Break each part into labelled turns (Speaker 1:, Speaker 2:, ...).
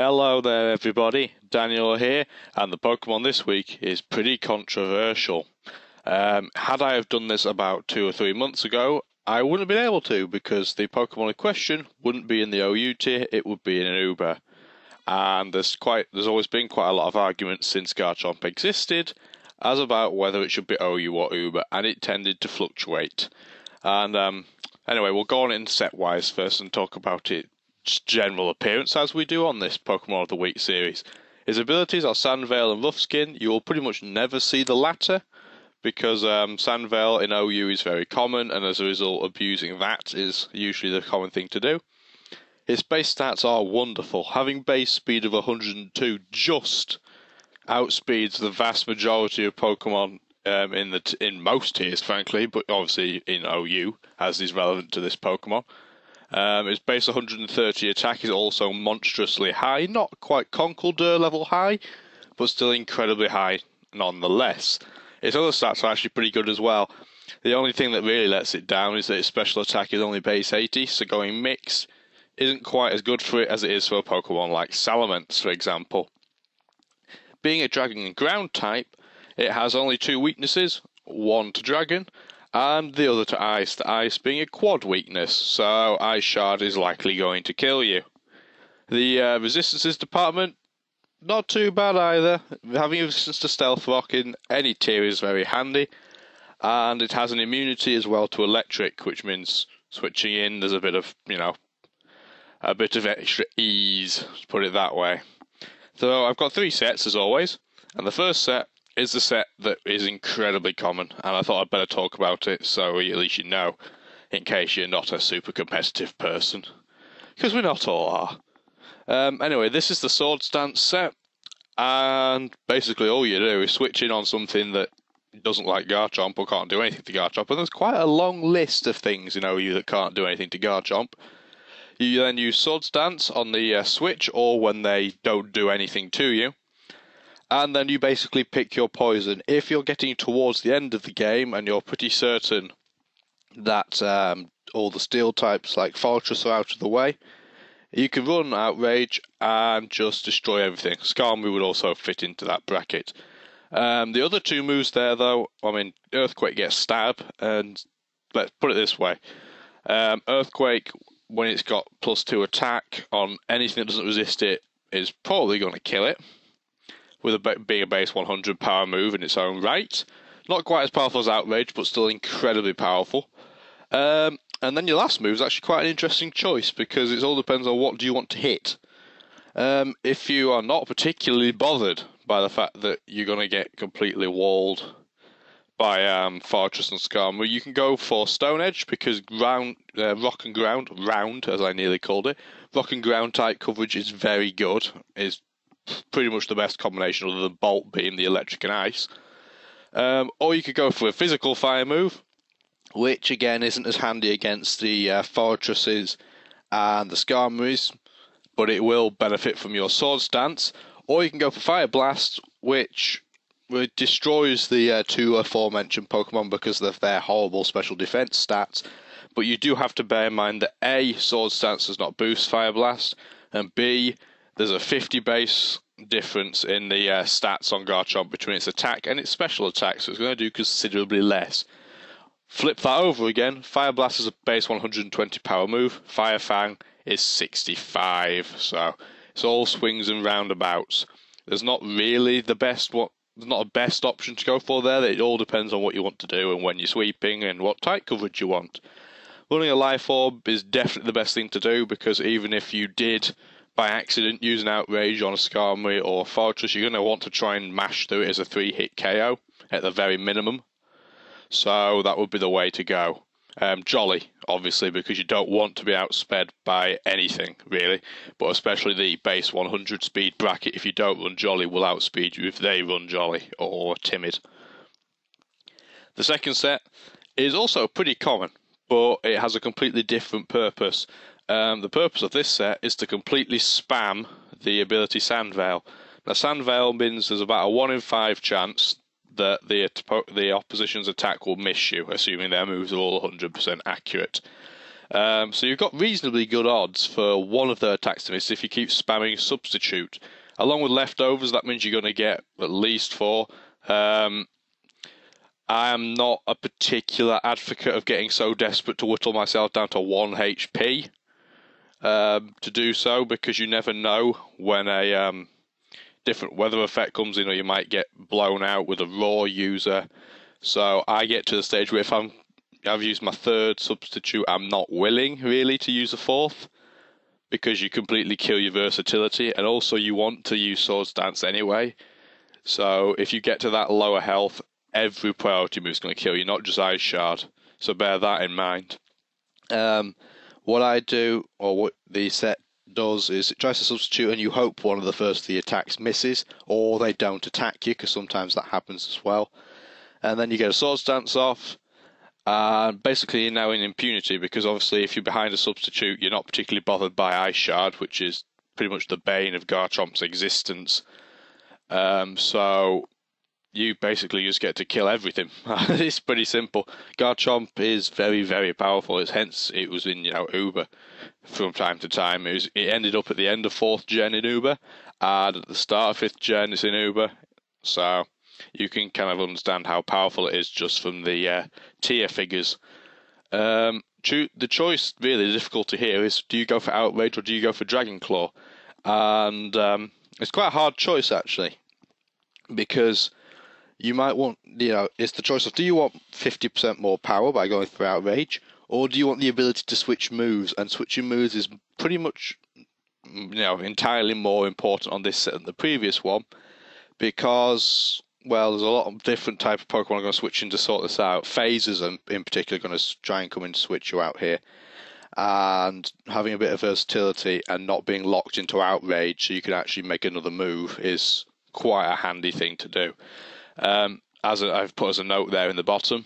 Speaker 1: Hello there everybody, Daniel here, and the Pokemon this week is pretty controversial. Had I have done this about 2 or 3 months ago, I wouldn't have been able to, because the Pokemon in question wouldn't be in the OU tier, it would be in an Uber. And there's always been quite a lot of arguments since Garchomp existed, as about whether it should be OU or Uber, and it tended to fluctuate. And anyway, we'll go on in set-wise first and talk about its general appearance, as we do on this Pokemon of the Week series. His abilities are Sandveil and Rough Skin. You will pretty much never see the latter, because Sandveil in OU is very common, and as a result, abusing that is usually the common thing to do. His base stats are wonderful. Having base speed of 102 just outspeeds the vast majority of Pokemon in most tiers, frankly, but obviously in OU, as is relevant to this Pokemon. His base 130 attack is also monstrously high, not quite Conkeldurr level high, but still incredibly high nonetheless. His other stats are actually pretty good as well. The only thing that really lets it down is that his special attack is only base 80, so going mixed isn't quite as good for it as it is for a Pokemon like Salamence, for example. Being a Dragon and Ground type, it has only 2 weaknesses, one to Dragon, and the other to Ice, the Ice being a quad weakness, so Ice Shard is likely going to kill you. The Resistances department, not too bad either. Having resistance to Stealth Rock in any tier is very handy, and it has an immunity as well to Electric, which means switching in, there's a bit of, a bit of extra ease, to put it that way. So I've got 3 sets as always, and the first set is the set that is incredibly common, and I thought I'd better talk about it so at least you know, in case you're not a super competitive person, because we not all are. Anyway, this is the Sword Stance set, and basically all you do is switch in on something that doesn't like Garchomp or can't do anything to Garchomp, and there's quite a long list of things in OU that can't do anything to Garchomp. You then use Sword Stance on the switch, or when they don't do anything to you, and then you basically pick your poison. If you're getting towards the end of the game and you're pretty certain that all the steel types like Fortress are out of the way, you can run Outrage and just destroy everything. Skarmory would also fit into that bracket. The other 2 moves there, though, Earthquake gets Stab, and let's put it this way. Earthquake, when it's got +2 attack on anything that doesn't resist it, is probably going to kill it, with being a base 100 power move in its own right. Not quite as powerful as Outrage, but still incredibly powerful. And then your last move is actually quite an interesting choice, because it all depends on what do you want to hit. If you are not particularly bothered by the fact that you're going to get completely walled by Fortress and Skarmory, you can go for Stone Edge, because Rock and Ground, Round as I nearly called it, Rock and Ground type coverage is very good, is pretty much the best combination other than Bolt being the Electric and Ice. Or you could go for a physical fire move, which again isn't as handy against the Fortresses and the Skarmories, but it will benefit from your Sword Stance. Or you can go for Fire Blast, which destroys the 2 aforementioned Pokemon because of their horrible special defense stats. But you do have to bear in mind that A, Sword Stance does not boost Fire Blast, and B, there's a 50 base difference in the stats on Garchomp between its attack and its special attack, so it's going to do considerably less. Flip that over again, Fire Blast is a base 120 power move, Fire Fang is 65, so it's all swings and roundabouts. There's not really there's not a best option to go for there. It all depends on what you want to do and when you're sweeping and what type coverage you want. Running a Life Orb is definitely the best thing to do, because even if you did by accident use an Outrage on a Skarmory or a Fortress, you're going to want to try and mash through it as a 3-hit KO at the very minimum. So that would be the way to go. Jolly, obviously, because you don't want to be outsped by anything, really, but especially the base 100 speed bracket. If you don't run Jolly, will outspeed you if they run Jolly or Timid. The second set is also pretty common, but it has a completely different purpose. The purpose of this set is to completely spam the ability Sandveil. Now, Sandveil means there's about a 1 in 5 chance that the opposition's attack will miss you, assuming their moves are all 100% accurate. So you've got reasonably good odds for one of their attacks to miss if you keep spamming Substitute. Along with Leftovers, that means you're going to get at least 4. I am not a particular advocate of getting so desperate to whittle myself down to 1 HP to do so, because you never know when a different weather effect comes in, or you might get blown out with a raw user. So I get to the stage where if I've used my 3rd substitute, I'm not willing really to use a 4th, because you completely kill your versatility, and also you want to use Swords Dance anyway. So if you get to that lower health, every priority move is going to kill you, not just Ice Shard. So bear that in mind. What I do, or what the set does, is it tries to substitute, and you hope one of the first 3 attacks misses, or they don't attack you, because sometimes that happens as well. And then you get a Swords Dance off, and basically you're now in impunity, because obviously if you're behind a substitute, you're not particularly bothered by Ice Shard, which is pretty much the bane of Garchomp's existence. So you basically just get to kill everything. It's pretty simple. Garchomp is very, very powerful. Hence it was in Uber from time to time. It ended up at the end of 4th gen in Uber, and at the start of 5th gen it's in Uber. So you can kind of understand how powerful it is just from the tier figures. The choice, really, the difficulty here is, do you go for Outrage or do you go for Dragon Claw? And it's quite a hard choice, actually, because you might want, it's the choice of, do you want 50% more power by going for Outrage, or do you want the ability to switch moves? And switching moves is pretty much, entirely more important on this set than the previous one, because, well, there's a lot of different type of Pokemon are going to switch in to sort this out. Phases, in particular, are going to try and come in to switch you out here. And having a bit of versatility and not being locked into Outrage so you can actually make another move is quite a handy thing to do. As I've put as a note there in the bottom,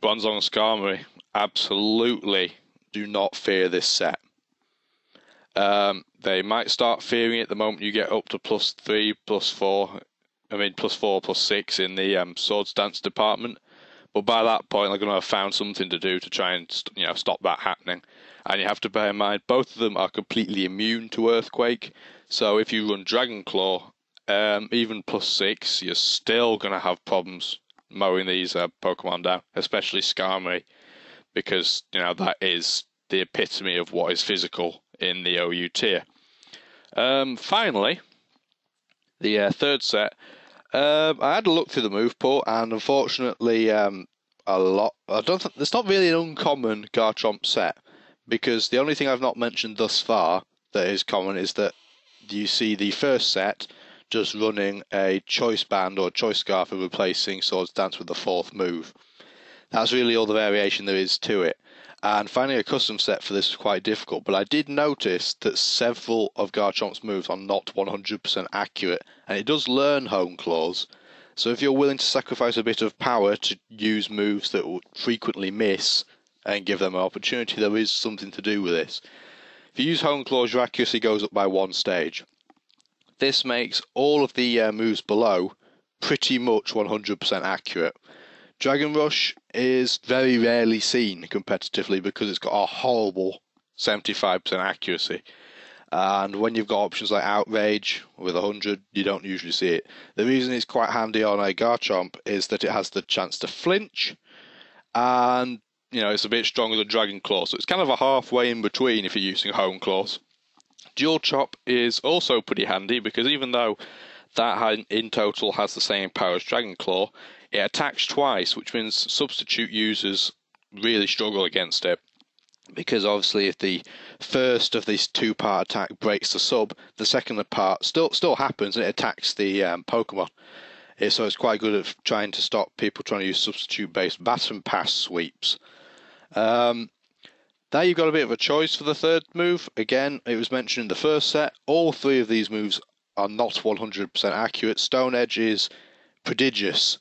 Speaker 1: Bronzong and Skarmory, absolutely do not fear this set. They might start fearing it the moment you get up to +3, +4, +4, +6 in the Swords Dance department. But by that point, they're going to have found something to do to try and stop that happening. And you have to bear in mind, both of them are completely immune to Earthquake. So if you run Dragon Claw, even +6, you're still going to have problems mowing these Pokemon down, especially Skarmory, because that is the epitome of what is physical in the OU tier. Finally, the 3rd set. I had a look through the move pool, and unfortunately, it's not really an uncommon Garchomp set, because the only thing I've not mentioned thus far that is common is that you see the first set just running a Choice Band or Choice Scarf and replacing Swords Dance with the 4th move. That's really all the variation there is to it. And finding a custom set for this was quite difficult, but I did notice that several of Garchomp's moves are not 100% accurate, and it does learn Hone Claws. So if you're willing to sacrifice a bit of power to use moves that will frequently miss and give them an opportunity, there is something to do with this. If you use Hone Claws, your accuracy goes up by 1 stage. This makes all of the moves below pretty much 100% accurate. Dragon Rush is very rarely seen competitively because it's got a horrible 75% accuracy. And when you've got options like Outrage with 100, you don't usually see it. The reason it's quite handy on a Garchomp is that it has the chance to flinch, and it's a bit stronger than Dragon Claw, so it's kind of a halfway in between if you're using Hone Claws. Dual Chop is also pretty handy, because even though that in total has the same power as Dragon Claw, it attacks twice, which means substitute users really struggle against it. Because obviously if the first of this 2-part attack breaks the sub, the second part still happens and it attacks the Pokemon. So it's quite good at trying to stop people trying to use substitute-based baton pass sweeps. There you've got a bit of a choice for the 3rd move. Again, it was mentioned in the first set. All 3 of these moves are not 100% accurate. Stone Edge is prodigious,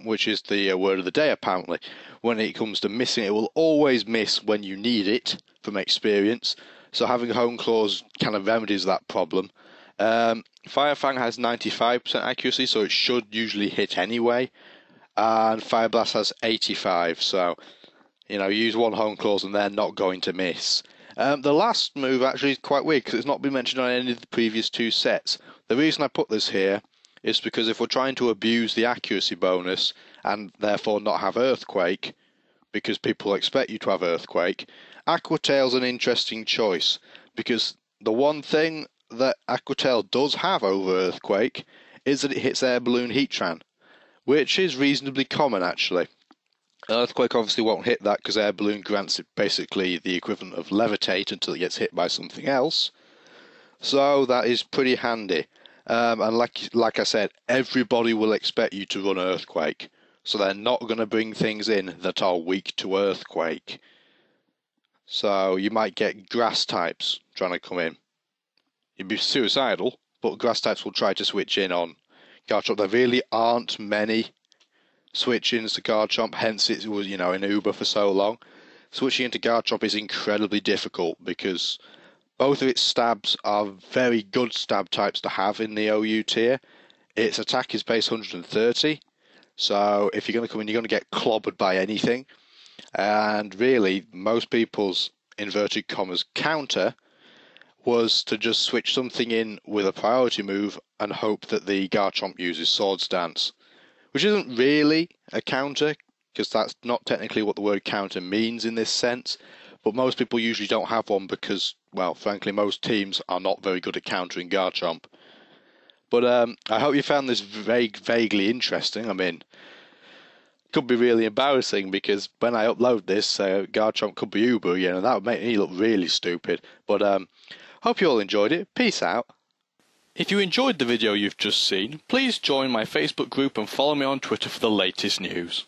Speaker 1: which is the word of the day apparently. When it comes to missing, it will always miss when you need it from experience. So having Hone Claws kind of remedies that problem. Fire Fang has 95% accuracy, so it should usually hit anyway. And Fire Blast has 85%, so You know, use one home clause and they're not going to miss. The last move actually is quite weird because it's not been mentioned on any of the previous two sets. The reason I put this here is because if we're trying to abuse the accuracy bonus and therefore not have Earthquake, because people expect you to have Earthquake, Aqua Tail's an interesting choice, because the one thing that Aqua Tail does have over Earthquake is that it hits Air Balloon Heatran, which is reasonably common actually. Earthquake obviously won't hit that because Air Balloon grants it basically the equivalent of Levitate until it gets hit by something else. So that is pretty handy. And like I said, everybody will expect you to run Earthquake. So they're not going to bring things in that are weak to Earthquake. So you might get grass types trying to come in. You'd be suicidal, but grass types will try to switch in on Garchomp. There really aren't many switch-ins to Garchomp, hence it was, you know, in Uber for so long. Switching into Garchomp is incredibly difficult because both of its stabs are very good stab types to have in the OU tier. Its attack is base 130, so if you're going to come in, you're going to get clobbered by anything. And really, most people's inverted commas counter was to just switch something in with a priority move and hope that the Garchomp uses Swords Dance, which isn't really a counter, because that's not technically what the word counter means in this sense, but most people usually don't have one because, well, frankly, most teams are not very good at countering Garchomp. But I hope you found this vaguely interesting. I mean, it could be really embarrassing because when I upload this, Garchomp could be Uber, you know, that would make me look really stupid. But hope you all enjoyed it. Peace out. If you enjoyed the video you've just seen, please join my Facebook group and follow me on Twitter for the latest news.